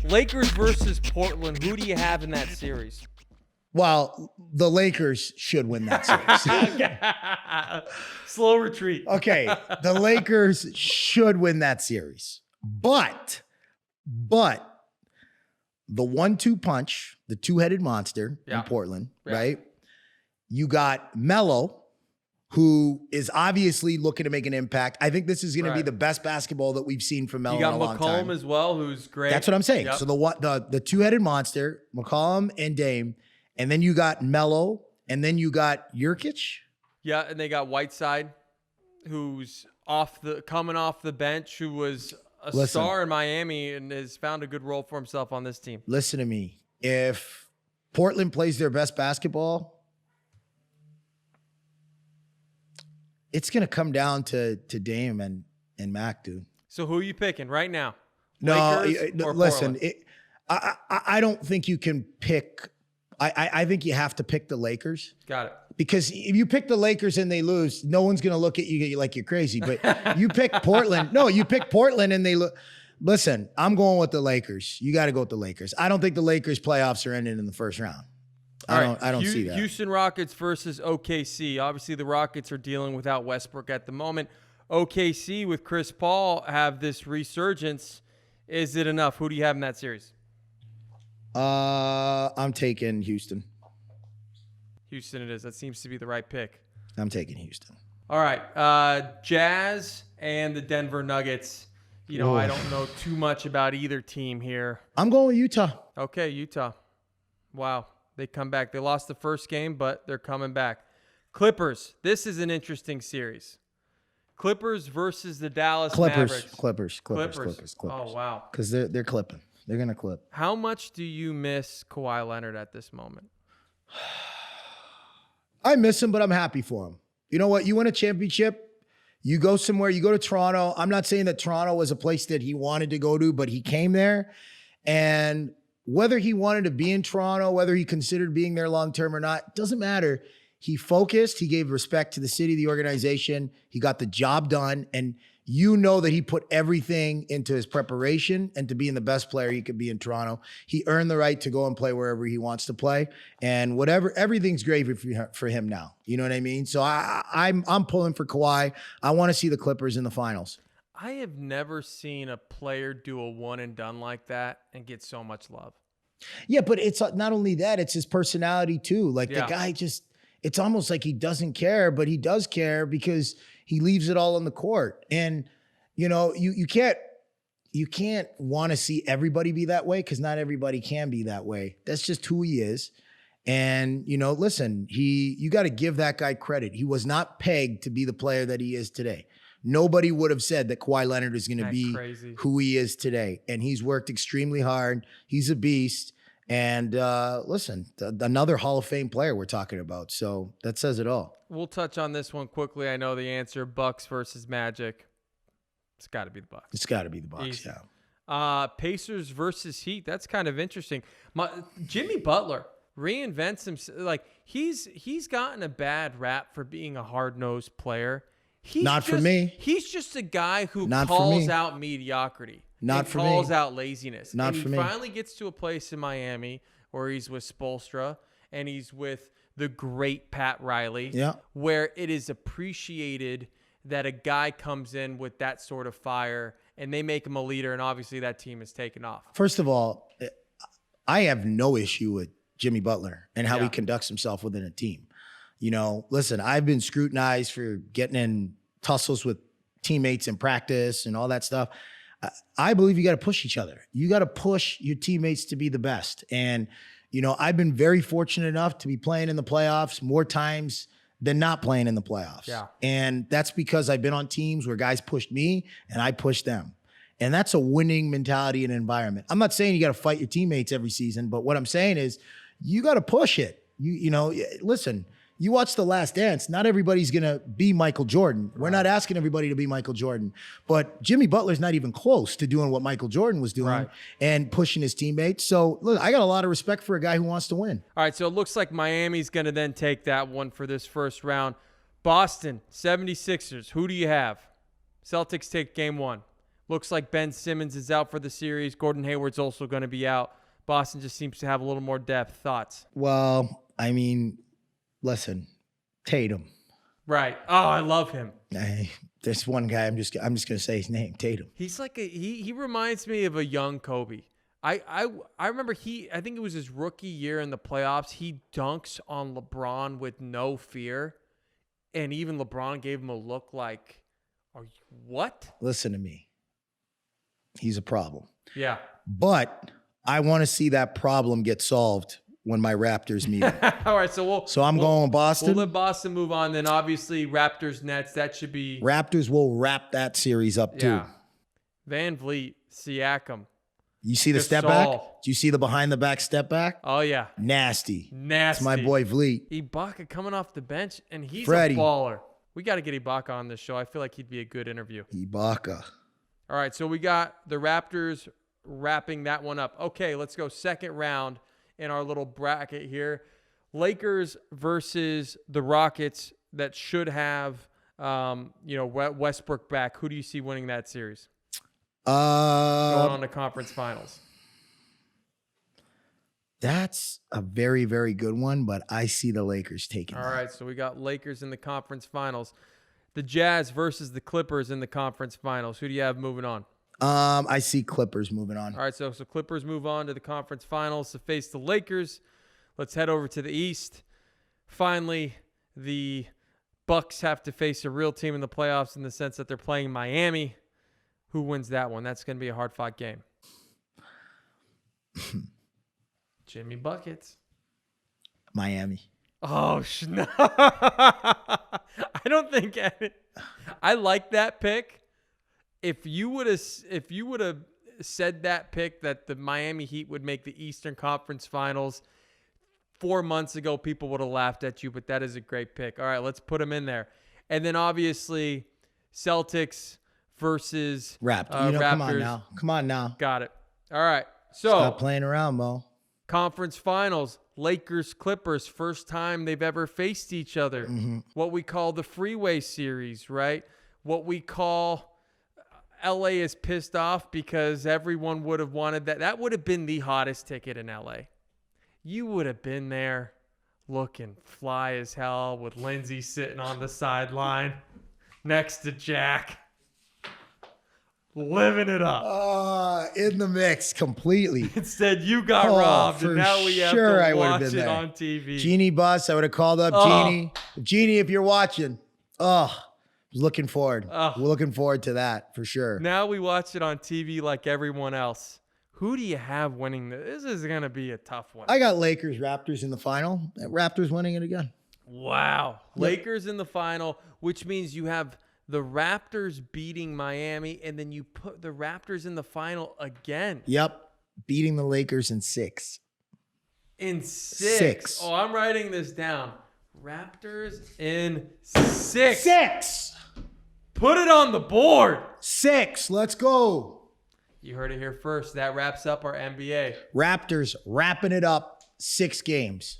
Lakers versus Portland. Who do you have in that series? Well, the Lakers should win that series. Slow retreat. Okay, the Lakers should win that series. But the 1-2 punch, the two-headed monster in Portland, right? You got Melo, who is obviously looking to make an impact. I think this is going to be the best basketball that we've seen from Melo in a long time. You got McCollum as well, who's great. That's what I'm saying. Yep. So the two-headed monster, McCollum and Dame, and then you got Melo, and then you got Jurkic. Yeah, and they got Whiteside, who's coming off the bench, who was a star in Miami and has found a good role for himself on this team. Listen to me. If Portland plays their best basketball, it's going to come down to Dame and Mac, dude. So who are you picking right now? No, Lakers or listen, I don't think you can pick. I think you have to pick the Lakers. Got it. Because if you pick the Lakers and they lose, no one's going to look at you like you're crazy. But you pick Portland. No, you pick Portland and they look. Listen, I'm going with the Lakers. You got to go with the Lakers. I don't think the Lakers playoffs are ending in the first round. I don't see that. Houston Rockets versus OKC. Obviously, the Rockets are dealing without Westbrook at the moment. OKC with Chris Paul have this resurgence. Is it enough? Who do you have in that series? I'm taking Houston. Houston it is. That seems to be the right pick. I'm taking Houston. All right. Jazz and the Denver Nuggets. You know, I don't know too much about either team here. I'm going with Utah. Okay, Utah. Wow. They come back. They lost the first game, but they're coming back. Clippers. This is an interesting series. Clippers versus the Dallas Mavericks. Clippers. Oh, wow. Because they're clipping. They're going to clip. How much do you miss Kawhi Leonard at this moment? I miss him, but I'm happy for him. You know what? You win a championship, you go somewhere, you go to Toronto. I'm not saying that Toronto was a place that he wanted to go to, but he came there. And whether he wanted to be in Toronto, whether he considered being there long-term or not, doesn't matter. He focused. He gave respect to the city, the organization. He got the job done. And you know that he put everything into his preparation and to being the best player he could be in Toronto. He earned the right to go and play wherever he wants to play. And everything's gravy for him now. You know what I mean? So I'm pulling for Kawhi. I want to see the Clippers in the finals. I have never seen a player do a one and done like that and get so much love. Yeah, but it's not only that, it's his personality too. Like the guy it's almost like he doesn't care, but he does care because he leaves it all on the court. And, you know, you can't want to see everybody be that way because not everybody can be that way. That's just who he is. And, you know, listen, you got to give that guy credit. He was not pegged to be the player that he is today. Nobody would have said that Kawhi Leonard is going to be who he is today. And he's worked extremely hard. He's a beast. And listen, another Hall of Fame player we're talking about. So that says it all. We'll touch on this one quickly. I know the answer. Bucks versus Magic. It's got to be the Bucks. It's got to be the Bucks, yeah. Pacers versus Heat. That's kind of interesting. Jimmy Butler reinvents himself. Like he's gotten a bad rap for being a hard-nosed player. For me. He's just a guy who calls out mediocrity. Calls out laziness. He finally gets to a place in Miami where he's with Spoelstra and he's with the great Pat Riley, where it is appreciated that a guy comes in with that sort of fire and they make him a leader, and obviously that team is taken off. First of all, I have no issue with Jimmy Butler and how he conducts himself within a team. You know, listen, I've been scrutinized for getting in tussles with teammates in practice and all that stuff. I believe you got to push each other. You got to push your teammates to be the best. And, you know, I've been very fortunate enough to be playing in the playoffs more times than not playing in the playoffs. Yeah. And that's because I've been on teams where guys pushed me and I pushed them. And that's a winning mentality and environment. I'm not saying you got to fight your teammates every season, but what I'm saying is you got to push it. You know, listen, you watch The Last Dance, not everybody's going to be Michael Jordan. We're not asking everybody to be Michael Jordan. But Jimmy Butler's not even close to doing what Michael Jordan was doing and pushing his teammates. So, look, I got a lot of respect for a guy who wants to win. All right, so it looks like Miami's going to then take that one for this first round. Boston, 76ers, who do you have? Celtics take game 1. Looks like Ben Simmons is out for the series. Gordon Hayward's also going to be out. Boston just seems to have a little more depth. Thoughts? Well, I mean, listen, Tatum. Right. Oh, I love him. There's one guy. I'm just gonna say his name, Tatum. He's like he reminds me of a young Kobe. I remember I think it was his rookie year in the playoffs. He dunks on LeBron with no fear, and even LeBron gave him a look like, "Are you what?" Listen to me. He's a problem. Yeah. But I want to see that problem get solved when my Raptors meet him. All right, so I'm going Boston. We'll let Boston move on. Then obviously Raptors Nets. That should be Raptors will wrap that series up too. Van Vliet, Siakam. You see the step back? Do you see the behind the back step back? Oh yeah, nasty. It's my boy Vliet. Ibaka coming off the bench, and he's Freddie. A baller. We got to get Ibaka on this show. I feel like he'd be a good interview. Ibaka. All right, so we got the Raptors wrapping that one up. Okay, let's go second round in our little bracket here. Lakers versus the Rockets that should have, Westbrook back. Who do you see winning that series? Going on to conference finals. That's a very, very good one, but I see the Lakers taking it. All right, so we got Lakers in the conference finals. The Jazz versus the Clippers in the conference finals. Who do you have moving on? I see Clippers moving on. All right, so Clippers move on to the conference finals to face the Lakers. Let's head over to the East. Finally, the Bucks have to face a real team in the playoffs in the sense that they're playing Miami. Who wins that one? That's going to be a hard-fought game. Jimmy Buckets. Miami. Oh, no. I don't think I like that pick. If you would have said that pick that the Miami Heat would make the Eastern Conference Finals 4 months ago, people would have laughed at you, but that is a great pick. All right, let's put them in there. And then obviously Celtics versus Raptors. Raptors. Come on now. Got it. All right. So stop playing around, Mo. Conference finals, Lakers, Clippers, first time they've ever faced each other. Mm-hmm. What we call the freeway series, right? What we call LA is pissed off because everyone would have wanted that. That would have been the hottest ticket in LA. You would have been there looking fly as hell with Lindsay sitting on the sideline next to Jack. Living it up. In the mix completely. Instead, you got robbed, and now we have to watch it on TV. Genie Bus, I would have called up Genie. Genie, if you're watching, looking forward. We're looking forward to that for sure. Now we watch it on TV like everyone else. Who do you have winning this? This is going to be a tough one. I got Lakers, Raptors in the final. Raptors winning it again. Wow. Yep. Lakers in the final, which means you have the Raptors beating Miami, and then you put the Raptors in the final again. Yep. Beating the Lakers in 6. In 6. Oh, I'm writing this down. Raptors in 6. 6. Put it on the board. 6. Let's go. You heard it here first. That wraps up our NBA. Raptors wrapping it up. 6 games.